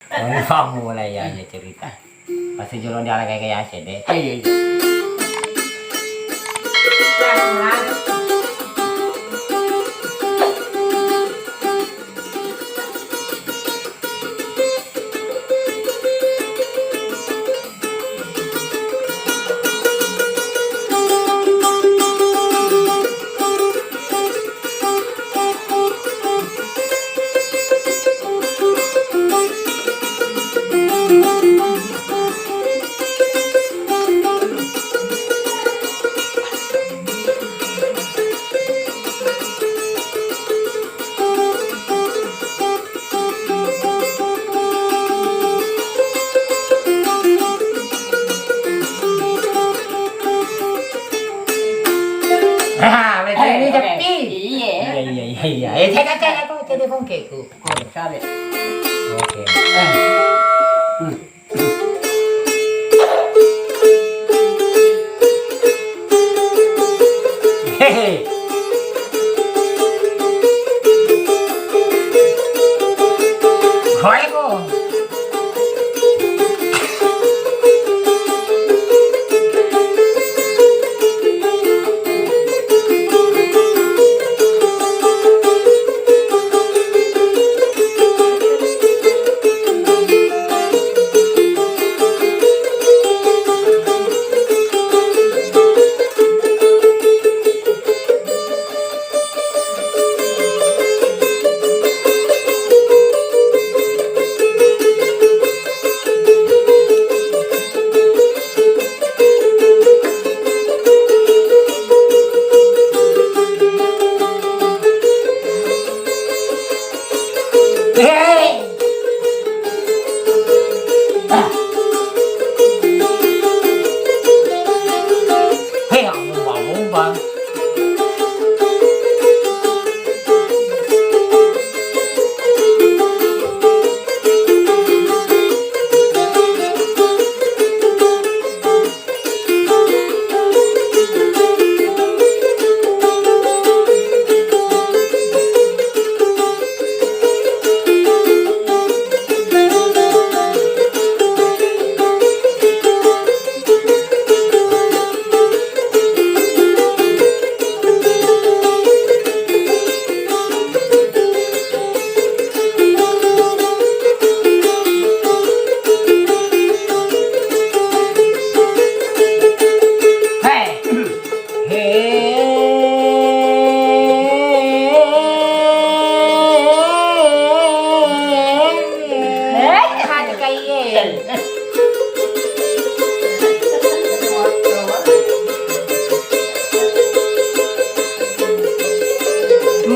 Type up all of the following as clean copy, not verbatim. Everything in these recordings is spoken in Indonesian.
kamu mulai ya cerita. Pasti julung dia kayak aja deh. Iya. Ini Kecapi. Iya. Iya. Cek aku telepon keku. Sabe. Oke. Hehe. Kau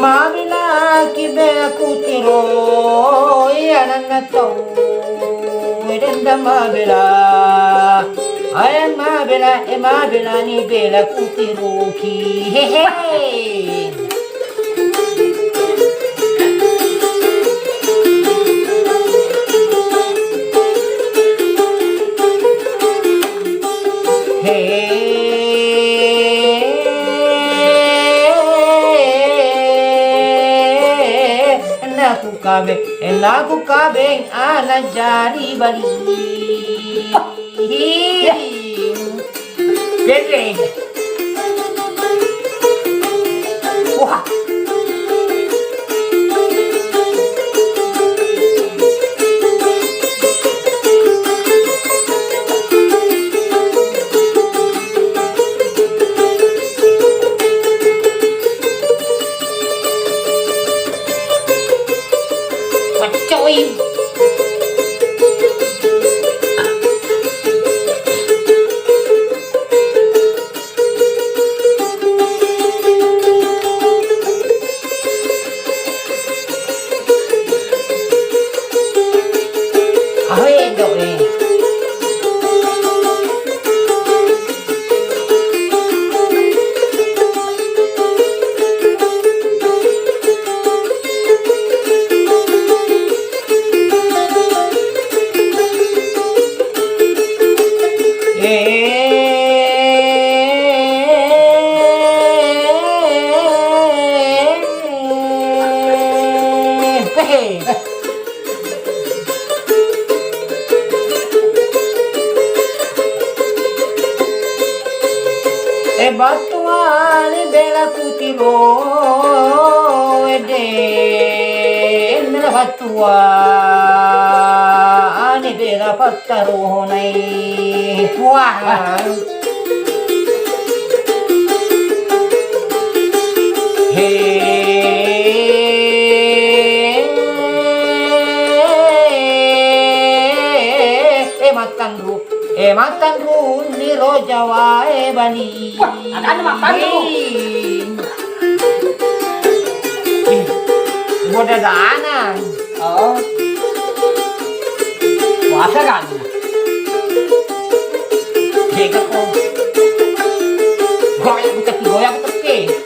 Mabila kibe kutiro Ananna tau Edenda mabila Ay mabila ni bela kutiro ki Hehe Lagu kabeng ala jari bali Gede Wah Coy batuani bela kutiro eden mela batuani bela pattaronai wah matan ru ni rojawa bani ada makan dulu boda dana oh puasa kan jika ko goyak betul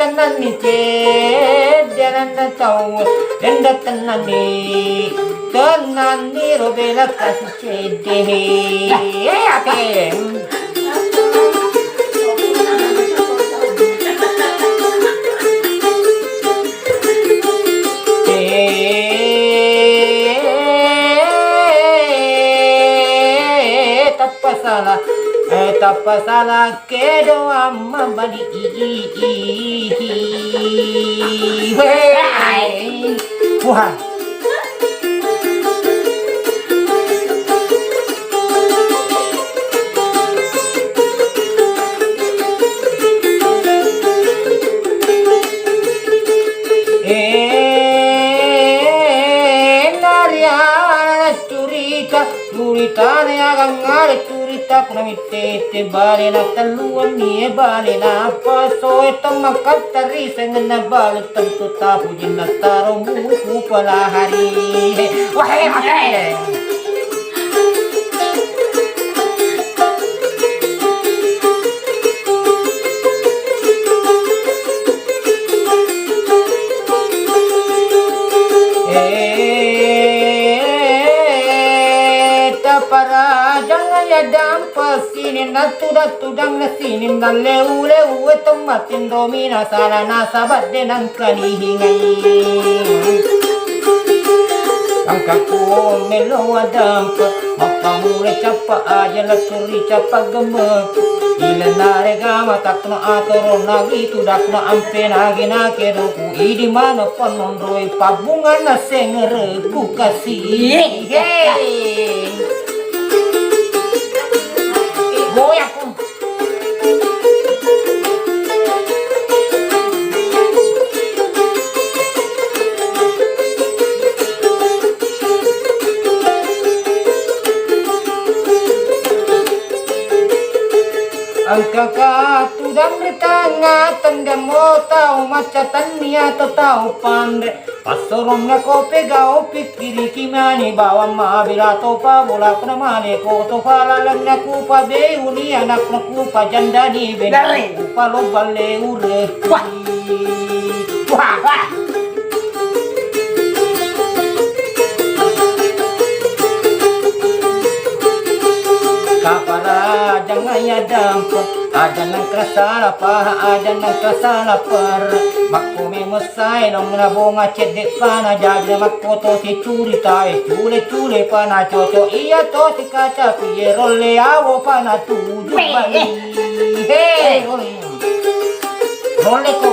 tenan ni jangan tahu enda tenan ni robela kasih cede ate tapasala kedo amma bali wah curita ne agang ngare curita kuna mitete bale na taluan ni bale na paso itong makatari sengena bale tentu tapu jina taro muku pala hari wahai para jangan ya dampas sini tudang na sini na leu tomatin domina sala na sabat denang kani hingai angkaku melo dampa mapamule capa aja la turi capa gemek ila nare gama takna atoro nagi tudakna ampe nagi na kedoku idi mana panon roi pabungan na sengere ku kasih hey goyak pun angka tudang bertanga tendang mo tau macatan niya to tau pandre pasoron na ko pegao pikiri kimani bawa mabila to pa bola kuna male ko to palalang na kupa beuni anak na kupa jandani ben kupa lo balle ure wah kapara jangan ya dampak ada nang kerasa lapar ada nang kerasa lapar makku memesai nong na bonga cedek pana jadi makku to si curi tai cule pana coco iya to si Kecapi rolle awo pana tuju bali hey rolle ko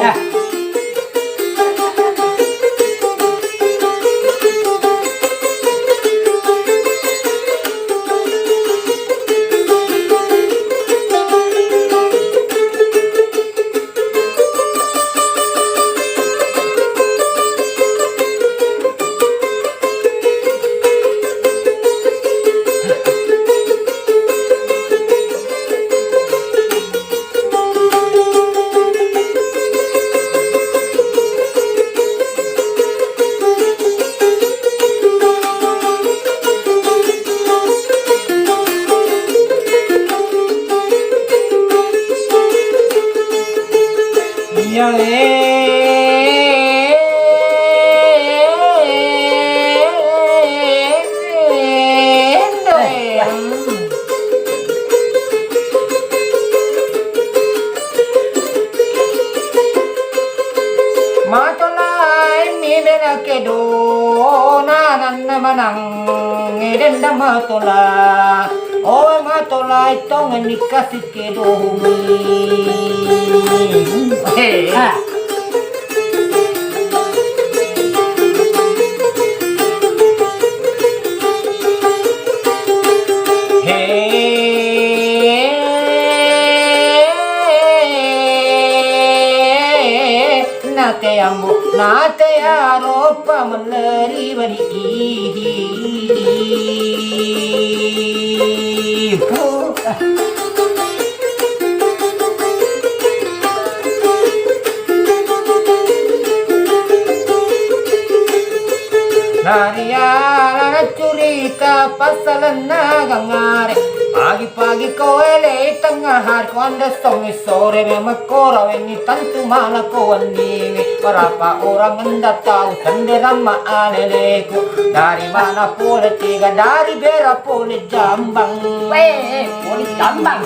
mena kedo nanan manang ngeden matola oh matola itu nikasi kedo humi Ha. nate aropa meleri bari Nariala curita pasal nagangare pagi-pagi kau ele tengah hari kau anda songi sore memang kora ini tentu malah kau andingi berapa orang anda tahu senderan aleleku dari mana pula tiga dari bera pula jambang Weh, boleh jambang.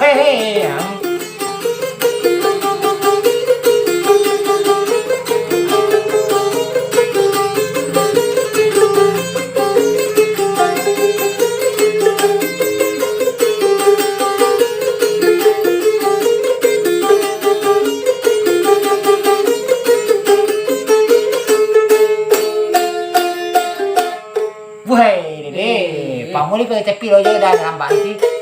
Wah, deh, pamuli pakai cepi loh jadi dalam banci.